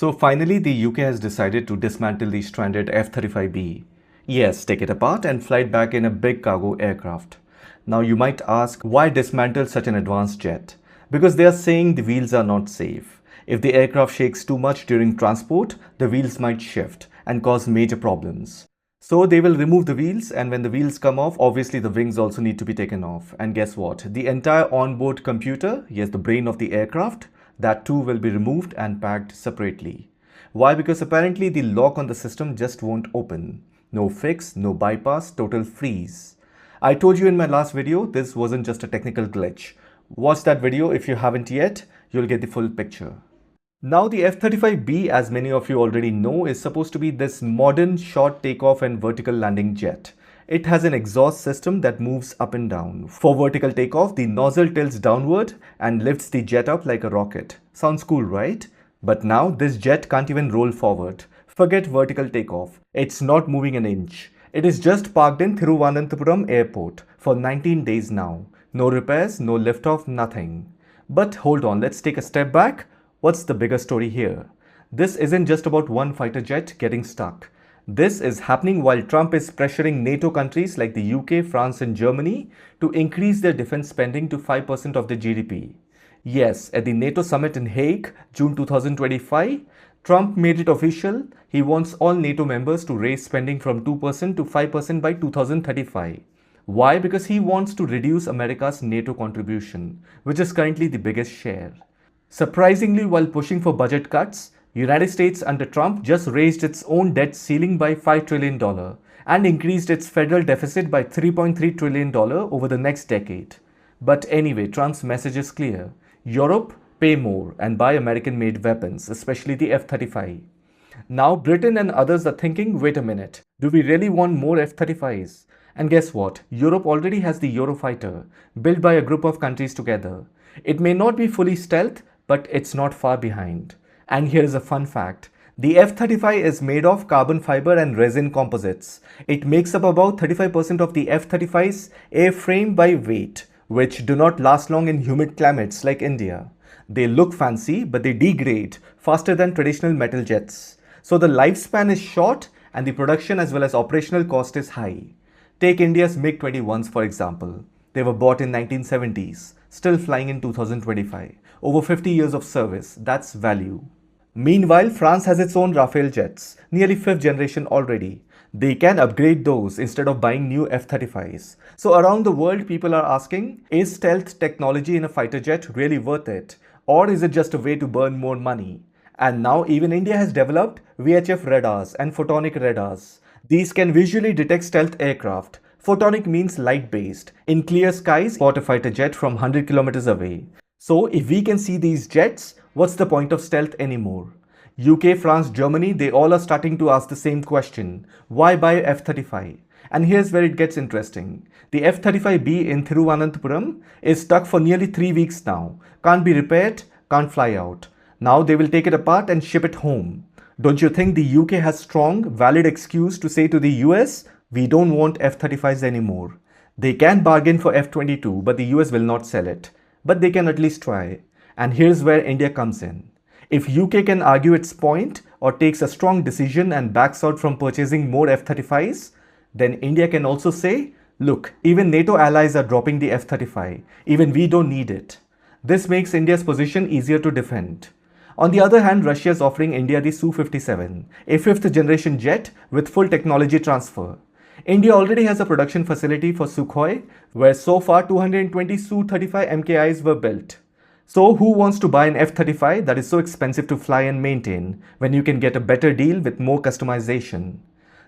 So finally, the UK has decided to dismantle the stranded F-35B. Yes, take it apart and fly it back in a big cargo aircraft. Now you might ask, why dismantle such an advanced jet? Because they are saying the wheels are not safe. If the aircraft shakes too much during transport, the wheels might shift and cause major problems. So they will remove the wheels, and when the wheels come off, obviously the wings also need to be taken off. And guess what? The entire onboard computer, yes, the brain of the aircraft, that too will be removed and packed separately. Why? Because apparently the lock on the system just won't open. No fix, no bypass, total freeze. I told you in my last video, this wasn't just a technical glitch. Watch that video if you haven't yet, you'll get the full picture. Now the F-35B, as many of you already know, is supposed to be this modern short takeoff and vertical landing jet. It has an exhaust system that moves up and down. For vertical takeoff, the nozzle tilts downward and lifts the jet up like a rocket. Sounds cool, right? But now this jet can't even roll forward. Forget vertical takeoff. It's not moving an inch. It is just parked in Thiruvananthapuram airport for 19 days now. No repairs, no liftoff, nothing. But hold on, let's take a step back. What's the bigger story here? This isn't just about one fighter jet getting stuck. This is happening while Trump is pressuring NATO countries like the UK, France and Germany to increase their defense spending to 5% of their GDP. Yes, at the NATO summit in Hague, June 2025, Trump made it official. He wants all NATO members to raise spending from 2% to 5% by 2035. Why? Because he wants to reduce America's NATO contribution, which is currently the biggest share. Surprisingly, while pushing for budget cuts, United States under Trump just raised its own debt ceiling by $5 trillion and increased its federal deficit by $3.3 trillion over the next decade. But anyway, Trump's message is clear. Europe, pay more and buy American-made weapons, especially the F-35. Now Britain and others are thinking, wait a minute, do we really want more F-35s? And guess what? Europe already has the Eurofighter, built by a group of countries together. It may not be fully stealth, but it's not far behind. And here's a fun fact. The F-35 is made of carbon fiber and resin composites. It makes up about 35% of the F-35's airframe by weight, which do not last long in humid climates like India. They look fancy, but they degrade faster than traditional metal jets. So the lifespan is short and the production as well as operational cost is high. Take India's MiG-21s for example. They were bought in 1970s, still flying in 2025. Over 50 years of service, that's value. Meanwhile, France has its own Rafale jets, nearly 5th generation already. They can upgrade those instead of buying new F-35s. So around the world, people are asking, is stealth technology in a fighter jet really worth it? Or is it just a way to burn more money? And now even India has developed VHF radars and photonic radars. These can visually detect stealth aircraft. Photonic means light-based. In clear skies, spot a fighter jet from 100 kilometers away. So if we can see these jets, what's the point of stealth anymore? UK, France, Germany, they all are starting to ask the same question. Why buy F-35? And here's where it gets interesting. The F-35B in Thiruvananthapuram is stuck for nearly 3 weeks now. Can't be repaired, can't fly out. Now they will take it apart and ship it home. Don't you think the UK has strong, valid excuse to say to the US, we don't want F-35s anymore? They can bargain for F-22, but the US will not sell it. But they can at least try. And here's where India comes in. If UK can argue its point or takes a strong decision and backs out from purchasing more F-35s, then India can also say, look, even NATO allies are dropping the F-35. Even we don't need it. This makes India's position easier to defend. On the other hand, Russia is offering India the Su-57, a 5th generation jet with full technology transfer. India already has a production facility for Sukhoi, where so far 220 Su-35 MKIs were built. So who wants to buy an F-35 that is so expensive to fly and maintain when you can get a better deal with more customization?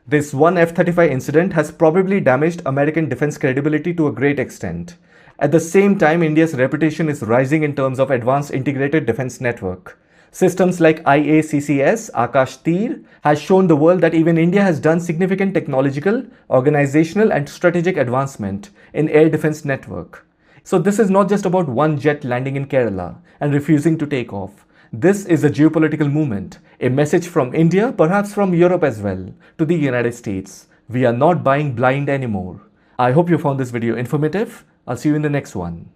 This one F-35 incident has probably damaged American defense credibility to a great extent. At the same time, India's reputation is rising in terms of advanced integrated defense network. Systems like IACCS, Akash Tir, has shown the world that even India has done significant technological, organizational and strategic advancement in air defense network. So this is not just about one jet landing in Kerala and refusing to take off. This is a geopolitical movement, a message from India, perhaps from Europe as well, to the United States. We are not buying blind anymore. I hope you found this video informative. I'll see you in the next one.